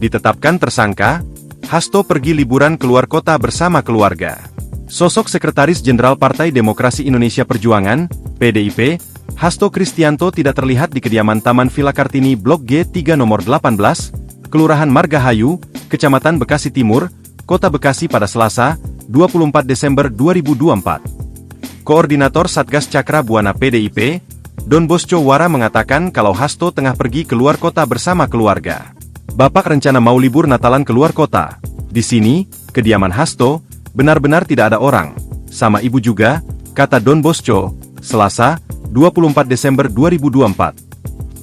Ditetapkan tersangka, Hasto pergi liburan keluar kota bersama keluarga. Sosok Sekretaris Jenderal Partai Demokrasi Indonesia Perjuangan, PDIP, Hasto Kristianto tidak terlihat di kediaman Taman Villa Kartini Blok G3 nomor 18, Kelurahan Margahayu, Kecamatan Bekasi Timur, Kota Bekasi pada Selasa, 24 Desember 2024. Koordinator Satgas Cakra Buana PDIP, Don Bosco Wara mengatakan kalau Hasto tengah pergi keluar kota bersama keluarga. Bapak rencana mau libur Natalan keluar kota. Di sini, kediaman Hasto, benar-benar tidak ada orang. Sama ibu juga, kata Don Bosco, Selasa, 24 Desember 2024.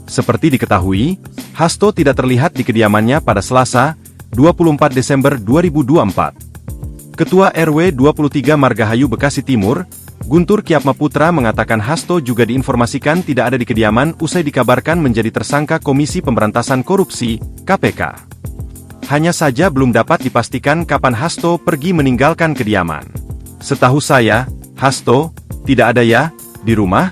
Seperti diketahui, Hasto tidak terlihat di kediamannya pada Selasa, 24 Desember 2024. Ketua RW 23 Margahayu Bekasi Timur, Guntur Kyatmaputra mengatakan Hasto juga diinformasikan tidak ada di kediaman usai dikabarkan menjadi tersangka Komisi Pemberantasan Korupsi, KPK. Hanya saja belum dapat dipastikan kapan Hasto pergi meninggalkan kediaman. Setahu saya, Hasto tidak ada ya di rumah,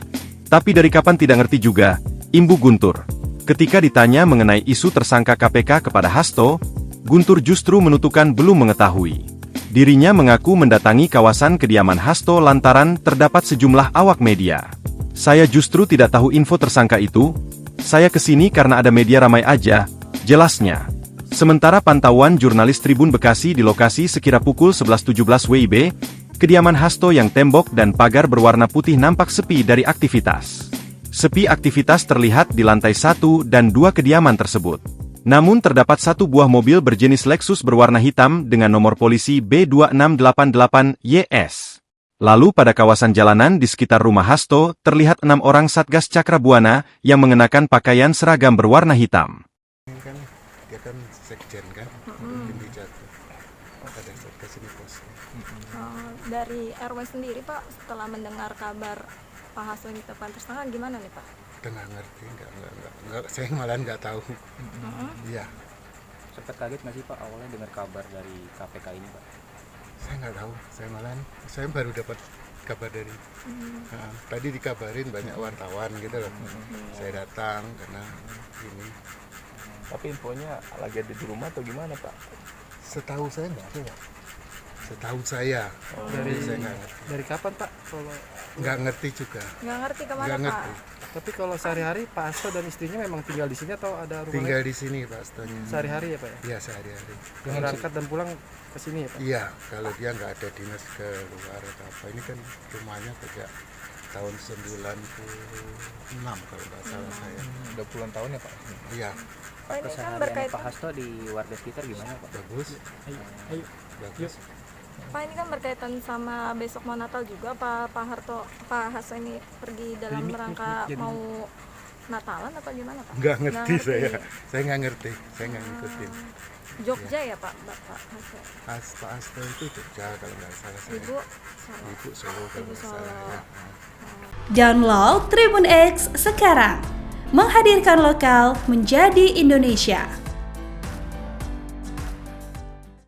tapi dari kapan tidak ngerti juga, imbu Guntur. Ketika ditanya mengenai isu tersangka KPK kepada Hasto, Guntur justru menuturkan belum mengetahui. Dirinya mengaku mendatangi kawasan kediaman Hasto lantaran terdapat sejumlah awak media. Saya justru tidak tahu info tersangka itu, saya kesini karena ada media ramai aja, jelasnya. Sementara pantauan jurnalis Tribun Bekasi di lokasi sekira pukul 11.17 WIB, kediaman Hasto yang tembok dan pagar berwarna putih nampak sepi dari aktivitas. Sepi aktivitas terlihat di lantai 1 dan 2 kediaman tersebut. Namun terdapat satu buah mobil berjenis Lexus berwarna hitam dengan nomor polisi B2688YS. Lalu pada kawasan jalanan di sekitar rumah Hasto, terlihat 6 orang Satgas Cakra Buana yang mengenakan pakaian seragam berwarna hitam. Dia kan sekjen kan, mungkin dijatuh. Ada satgas ini pos. Dari RW sendiri Pak, setelah mendengar kabar Pak Hasto ini tepan tersangka, gimana nih Pak? Nggak ngerti, nggak, saya malah nggak tahu. Iya. Sempat kaget nggak sih Pak awalnya dengar kabar dari KPK ini Pak? Saya nggak tahu, saya baru dapat kabar dari tadi dikabarin banyak wartawan gitu loh. Saya datang karena ini. Tapi infonya lagi ada di rumah atau gimana Pak? Setahu saya nggak ada. Setahu saya. Saya nggak ngerti. Dari kapan Pak? Kalau nggak ngerti juga. Nggak ngerti kemana Nggak Pak? ngerti. tapi kalau sehari-hari Pak Hasto dan istrinya memang tinggal di sini atau ada rumah Tinggal lain? di sini Pak Astonya. Sehari-hari ya Pak ya? Iya sehari-hari. Yang berangkat dan pulang ke sini ya Pak? Iya, kalau dia nggak ada dinas ke luar atau apa. Ini kan rumahnya sejak tahun 96 kalau nggak salah saya. Udah puluhan tahun ya Pak? Iya, Pak, ini kan Kesehariannya berkaitan, Pak Hasto di warga sekitar gimana Pak? bagus. Ayo. Bagus. Pak, ini kan berkaitan sama besok mau Natal juga Pak Hasto ini pergi dalam rangka mau Natalan apa gimana Pak? Nggak ngerti saya. Saya nggak ngerti. Saya nggak ngikutin. Jogja ya Pak Bapak Hasto? Pak Hasto itu Jogja kalau nggak salah saya. Ibu Ibu Solo kalau Ibu nggak salah. Solo. Ya. Download Tribun X sekarang, menghadirkan lokal menjadi Indonesia.